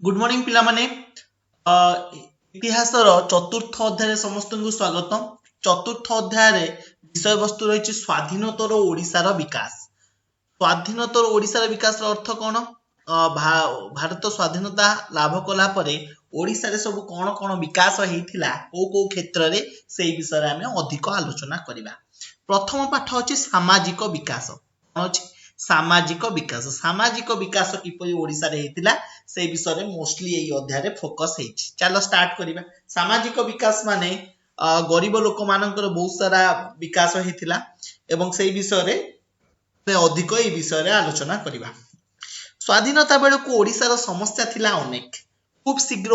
Good morning पिला माने इतिहासर चतुर्थ अध्याय समस्त को स्वागत। चतुर्थ अध्याय विषय वस्तु रही स्वाधीनतर ओडिशार विकास। स्वाधीनतर ओडिशार विकास अर्थ कौन? भारत स्वाधीनता लाभ कला परे ओडिशा रे सब कौन कौन विकास होइथिला को क्षेत्र रे से विषय आमे अधिक आलोचना करिबा। प्रथम पाठ अछि सामाजिक विकास। कौन अछि? सामाजिक विकास किपरि ओडिशा रे हेतिला से विषय रे मोस्टली एई अध्याय रे फोकस हेछि। चलो स्टार्ट करिबा। सामाजिक विकास माने गरीब लोक मानकर बहुत सारा विकास हेतिला एवं से विषय रे अधिक ए विषय रे आलोचना करिबा। स्वाधीनता बेलू ओडिशार समस्या थिला अनेक। खूब शीघ्र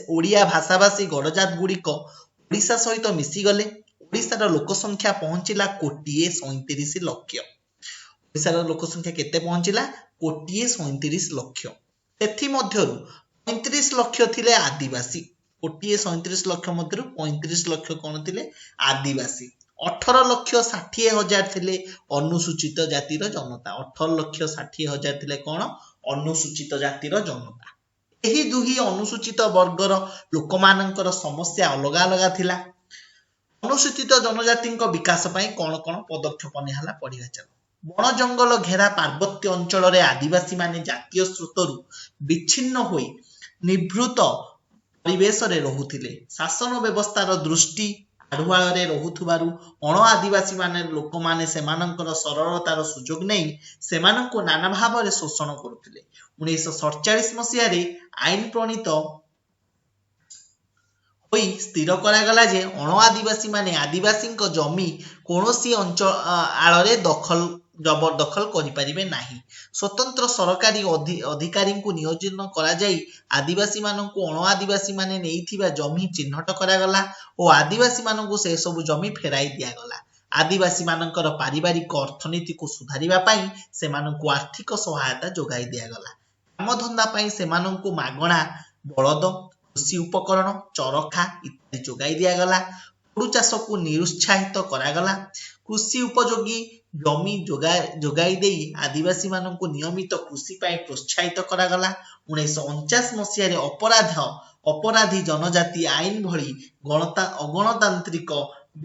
ओडिया भाषाभाषी गणजात गुड़िक ओडिशा सहित मिसी गले। ओडिशार लोक संख्या पहुंचिला 1,37,00,000। ओडिशार लोक संख्या केते पहुंचिला? 1,37,00,000। सेथि मध्यरु 35 लक्ष थिले आदिवासी। 1,37,00,000 मध्यरु 35 लक्ष कोन थिले? आदिवासी। 18,60,000 थिले अनुसूचित जातिर जनता। 18,60,000 थिले कोन? अनुसूचित जातिर जनता। एही दुही अनुसूचित वर्गर लोकमानंकर समस्या अलग अलग थिला। अनुसूचित जनजातिଙ୍କ विकास पई कोन कोन पदक्षेप निहाला पढिबा। चलो बण जंगल घेरा पार्वत्य अंचल रे आदिवासी माने जातीय स्रोतरु विच्छिन्न होई निभृत परिवेश रे रहुथिले। शासन व्यवस्थार दृष्टि आढुआळ रे रहुथुबारु अण आदिवासी माने लोक माने सेमानंकर सरलतार सुजोग नै सेमानंको नाना भाव रे शोषण करुथिले। 1947 मसिया रे आईन प्रणीत होई स्थिर करा गला जे अण आदिवासी माने आदिवासी जमी कोनोसी अंचल आଳରେ दखल जबरदखल करि परिबे नाही। स्वतंत्र सरकारी अधिकारी को नियोजन करा जाई आदिवासी माननकु अण आदिवासी माने नेइथिबा जमी चिन्हट करा गला ओ आदिवासी माननकु से सब जमी फेराई दिया गला। आदिवासी माननकर पारिवारिक अर्थनीति को सुधारिबा पई सेमाननकु आर्थिक सहायता जोगाई दिया गला। काम धंदा पई सेमाननकु मागणा बळद, कृषि उपकरण, चरखा इत्यादि जोगाई दिया गला। पोडु चाष को निरुत्साहित करा गला। कृषि उपयोगी जमी जोगाई देई आदिवासी माननकु नियमित कृषि पई प्रोत्साहित करा गला। 1949 मसिया रे अपराधी जनजाति आईन भली अगणतांत्रिक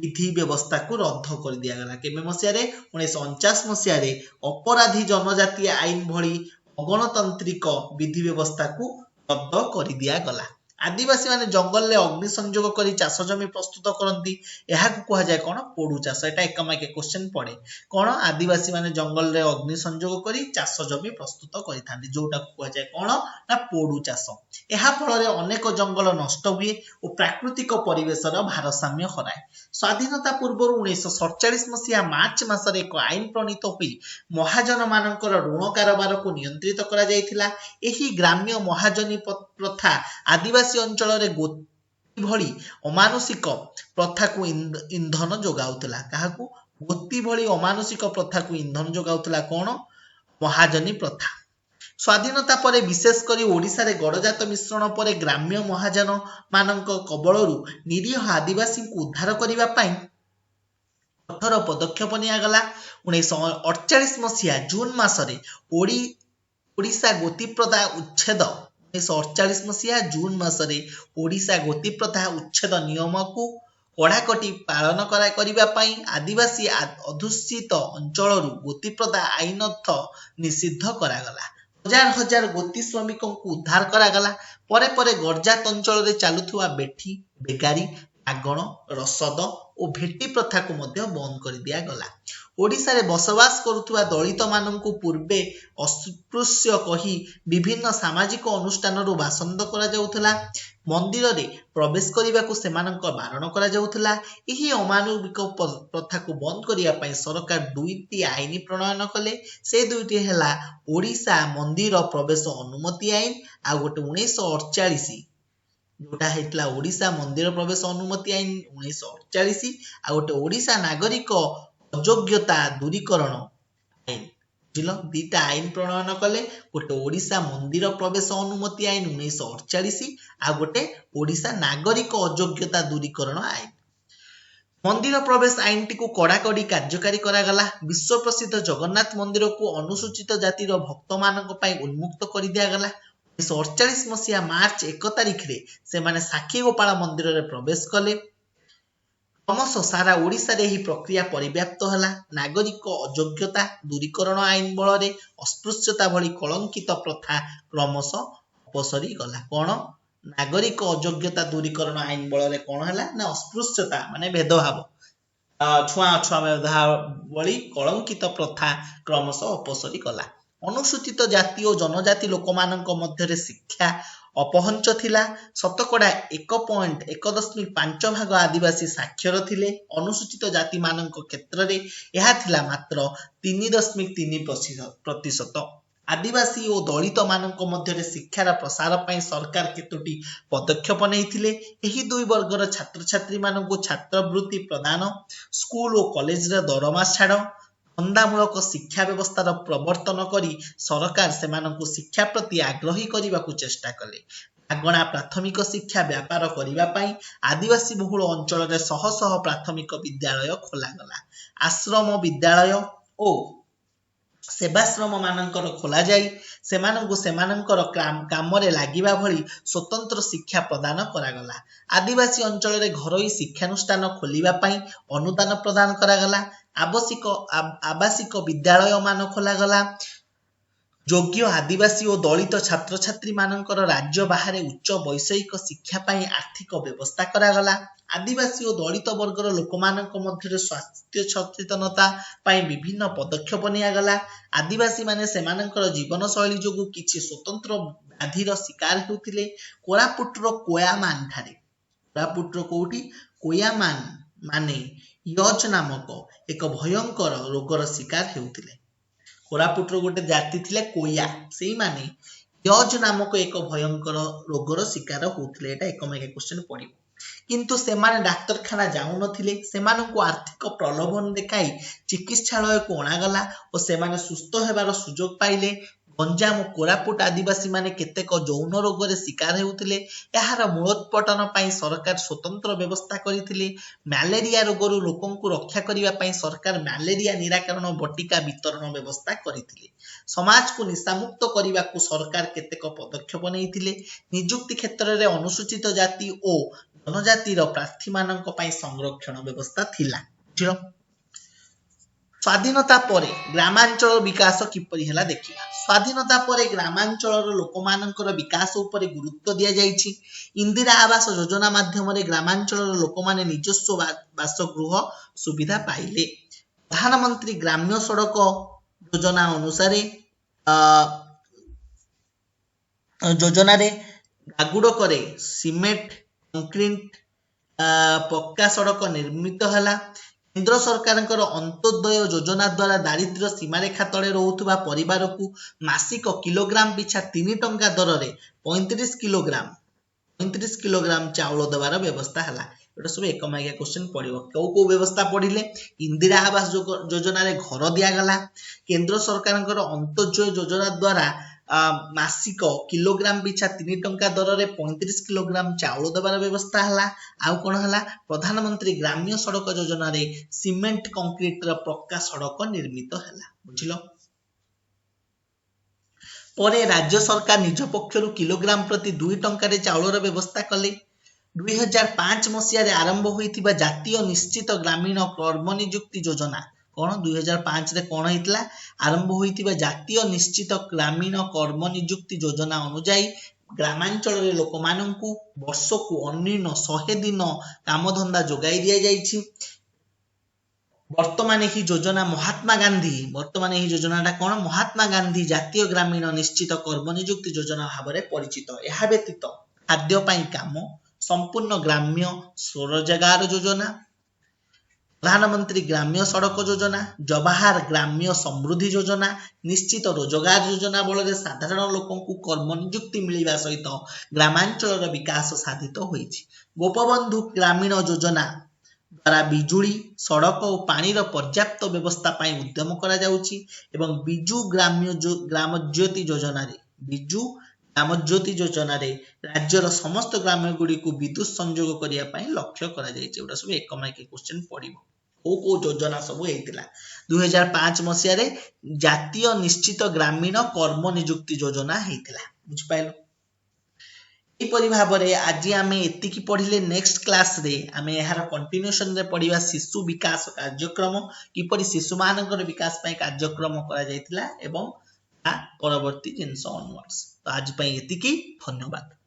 विधि व्यवस्था को रद्द कर दिया गला। केबे मसिया रे? 1949 मसिया रे अपराधी जनजाति आईन भली अगणतांत्रिक विधि व्यवस्था को रद्द कर दिया गला। आदिवासी माने जंगल ले अग्नि संयोग करी चाष जमी प्रस्तुत करती। यह कह जाए कौन? पोडु चाष। एटा एकमाके क्वेश्चन पड़े कौन? आदिवासी माने जंगल रे अग्नि संयोग करी चाष जमी प्रस्तुत करिथांती, जोटा कह जाए कौन? ना पोडु चाष। एहा फल रे अनेक जंगल नष्ट हुए और प्राकृतिक परिवेशर भारसाम्य हराए। स्वाधीनता पूर्व 1947 मसिया मार्च मासरे एक आईन प्रणीत हुई महाजन मानकर ऋण कारोबार को नियंत्रित करा जायथिला। एही ग्राम्य महाजनी प्रथा आदिवासी अंचल रे गोती भली अमानुषिक प्रथा को इंधन जोगाउतला। काहाकू? गोती भली अमानुषिक प्रथा को इंधन जोगाउतला कौन? महाजनी प्रथा। स्वाधीनता परे विशेष करी ओडिशा रे गणजात मिश्रण परे ग्राम्य महाजन मानक कबलरू निरीह आदिवासी को उद्धार करिबा पई कठोर पदक्षेप निया गला। 1948 मसिया जून मासरे ओडिशा गोती प्रथा उच्छेद 1948 मसिया जून मासरे ओडिशा गोती प्रथा उच्छेद नियम को कड़ाकटी पालन करिबा पई आदिवासी अधुषित अंचलरू गोती प्रथा आईनथ निषिद्ध करागला। हजार हजार गोती श्रमिकों को उद्धार करागला। परे परे गरजात अंचल रे चालुथुवा बेठी, बेगारी, आगण, रसद और भेटी प्रथा को मध्य बंद कर दिया गला। ओडिशा रे बसवास करुथुवा दलित माननकु पूर्वे अस्पृश्य कही विभिन्न सामाजिक अनुष्ठान रु बासंद करा जाउथला। मंदिर रे प्रवेश करिबाकु सेमानंक बारण करा जाउथला। एही अमानविक प्रथा को बंद करिया पई सरकार दुईटी आईन प्रणयन कले। से दुईटी हैला ओडिशा मंदिर प्रवेश अनुमति आईन आ गोटे 1948 जोटा हेतला ओडिशा मंदिर प्रवेश अनुमति आईन 1948 आ गोटे ओडिशा नागरिक अयोग्यता दूरीकरण आईन। बुझिलो? दीटा आईन प्रणयन कले। गोटे ओडिशा मंदिर प्रवेश अनुमति आईन 1948 आ गोटे ओडिशा नागरिक अयोग्यता दूरीकरण आईन। मंदिर प्रवेश आईन टी को कड़ाकड़ी कार्यकारी करागला। विश्व प्रसिद्ध जगन्नाथ मंदिर को अनुसूचित जातिर भक्त मानक पई उन्मुक्त कर दिया गला। 1948 मसीहा मार्च 1 तारिख रे से साक्षी गोपाल मंदिर रे प्रवेश कले। क्रमशः सारा ओडिशा रे ही प्रक्रिया परिव्याप्त होला। नागरिक अयोग्यता दूरीकरण आईन बल अस्पृश्यता भली कलंकित प्रथा क्रमशः अपसरी गला। कौन नागरिक अयोग्यता दूरीकरण आईन बल कौन है ना अस्पृश्यता माने भेदभाव छुआ अछुआ भेदभाव भली कलंकित प्रथा क्रमशः अपसरी गला। अनुसूचित जाति और जनजाति लोक मानक मध्य शिक्षा अपहंच थिला। शतकड़ा 1.1.5 भाग आदिवासी साक्षर थिले। अनुसूचित जाति मानक क्षेत्र रे यह थिला मात्र 3.3%। आदिवासी और दलित मानक मध्य शिक्षार प्रसार पाई सरकार केतोटी पदक्षेप नैथिले। एही दुई वर्गर छात्र छात्री मानक छात्रवृत्ति प्रदान, स्कूल और कॉलेज रे दरमा छाड़, धंदामूलक शिक्षा व्यवस्थार प्रवर्तन करी सरकार सेमानंकु शिक्षा प्रति आग्रही करने चेष्टा कले। मागणा प्राथमिक शिक्षा व्यापार करने पाई आदिवासी बहुल अंचल रे शह शह प्राथमिक विद्यालय खोलागला। आश्रम विद्यालय और सेवाश्रम मानकर खोला जाई सेमानंकु सेमानंकर काम रे लागिबा भली स्वतंत्र शिक्षा प्रदान करागला। आदिवासी अंचल रे घरोई शिक्षानुष्ठान खोलिबा पाई अनुदान प्रदान करागला। आवासिक विद्यालय मान खोलागला। योग्य आदिवासी और दलित छात्र छात्री मानकर राज्य बाहर उच्च वैषयिक शिक्षा पाई आर्थिक व्यवस्था करागला। आदिवासी और दलित वर्गर लोक मानक मध्य स्वास्थ्य सचेतनता पाई विभिन्न पदक्षेप नियागला। आदिवासी माने सेमानकर जीवन शैली जोगु किछि स्वतंत्र व्याधिर शिकार होउथिले। कोरापुटर कोयामान ठारे कोरापुटर कोउठी कोयामान माने यज नामक एक भयंकर रोगर शिकार हेउथिले। कोरापुटर गोटे जाति थिले कोया सेही माने यज नामक एक भयंकर रोगर शिकार होउथिले। एटा एक मार्क क्वेश्चन पडिबो। किंतु सेमाने डाक्तरखाना जाउ नथिले। सेमानंकु आर्थिक प्रलोभन देखाई चिकित्सालय को अणागला और सेमाने सुस्थ हेबार सुजोग पाइले। गंजाम कोरापुट आदिवासी माने केतेक जौन रोग रे शिकार हेउथिले। एहार मूलोत्पाटन पाई सरकार स्वतंत्र व्यवस्था करिथिले। मलेरिया रोगरु लोकंकु रक्षा करिवा पाई सरकार मलेरिया निराकरण बटिका वितरण व्यवस्था करिथिले। समाज को निशामुक्त करिवा को सरकार केतेक पदक्षेप नैथिले। नियुक्ति क्षेत्र रे अनुसूचित जाति और जनजातिर प्रार्थी मानक पाई संरक्षण व्यवस्था थिला। स्वाधीनता परे ग्रामांचल विकास किपरि हला देखिबा। स्वाधीनता परे ग्रामांचल लोक मानकर विकास उपरे गुरुत्व दिया जाइछि। इंदिरा आवास योजना माध्यम रे ग्रामांचल लोक माने निजस्व बासगृह सुविधा पाइले। प्रधानमंत्री ग्राम्य सड़क योजना अनुसार योजना रे गागुड़ करे सिमेंट कंक्रीट पक्का सड़क निर्मित हला। केंद्र सरकार अंत्योदय योजना द्वारा दारिद्र्य सीमारेखा तले रोहुथुबा परिवार को मासिक किलोग्राम पिछा 3 टंका दर रे 35 किलोग्राम चाउल देवार व्यवस्था हला। एटा सब एक मार्किया क्वेश्चन पड़िबो। को व्यवस्था पढ़िले इंदिरा आवास योजना रे घर दिया गला। केंद्र सरकार अंत्योदय योजना द्वारा मासिक किलोग्राम पिछा 3 टंका दर रे 35 किलोग्राम चाउल देवार व्यवस्था हला। आउ कोन हला प्रधानमंत्री ग्राम्य सड़क योजना रे सीमेंट कंक्रीट रा पक्का सड़क निर्मित हला। बुझिलो। परे राज्य सरकार निज पक्षरु किलोग्राम प्रति 2 टंका रे चाउल व्यवस्था कले। 2005 मसीह रे आरंभ होइतिबा जातीय निश्चित ग्रामीण कर्म नियुक्ति योजना कौन 2005 रे कौन होइतला आरंभ होइतिबा जातीय निश्चित ग्रामीण कर्म नियुक्ति योजना अनुसार ग्रामांचल रे लोक माननकु वर्ष को अन्यून 100 दिन काम धंदा जोगाई दिया जाइछि। वर्तमान ही योजना महात्मा गांधी जातीय ग्रामीण निश्चित कर्म नियुक्ति योजना भाव में परिचित। यह व्यतीत खाद्य पाई काम संपूर्ण ग्राम्य स्वरोजगार योजना, प्रधानमंत्री ग्राम्य सड़क योजना, जवाहर ग्राम्य समृद्धि योजना, निश्चित रोजगार योजना बल साधारण लोकों कर्म नियुक्ति मिलवा सहित ग्रामांचल विकास साधित होइछि। गोपबंधु ग्रामीण योजना द्वारा बिजुली सड़क और पानी पर्याप्त व्यवस्था पाई उद्यम करा जाउछि एवं बिजु ग्राम ज्योति योजना रे राज्यर समस्त ग्राम गुड़ी को विद्युत संयोग करिया पाई लक्ष्य करा जाइछि। एटा सब एक मार्क क्वेश्चन पड़िबो। को योजना सब हेतिला 2005 मसिया रे जातीय निश्चित ग्रामीण कर्म नियुक्ति योजना हेतिला। बुझ पाइलो। ଏହିପରି ଭାବରେ ଆଜି ଆମେ ଏତିକି ପଢିଲେ ନେକ୍ସଟ କ୍ଲାସରେ ଆମେ ଏହାର କଣ୍ଟିନ୍ୟୁସନରେ ପଢିବା ଶିଶୁ ବିକାଶ କାର୍ଯ୍ୟକ୍ରମ କିପରି ଶିଶୁମାନଙ୍କର ବିକାଶ ପାଇଁ କାର୍ଯ୍ୟକ୍ରମ କରାଯାଇଥିଲା ଏବଂ ତା ପରବର୍ତ୍ତୀ ଜିନିଷ ଅନୱାର୍ଡସ। ତ ଆଜି ପାଇଁ ଏତିକି, ଧନ୍ୟବାଦ।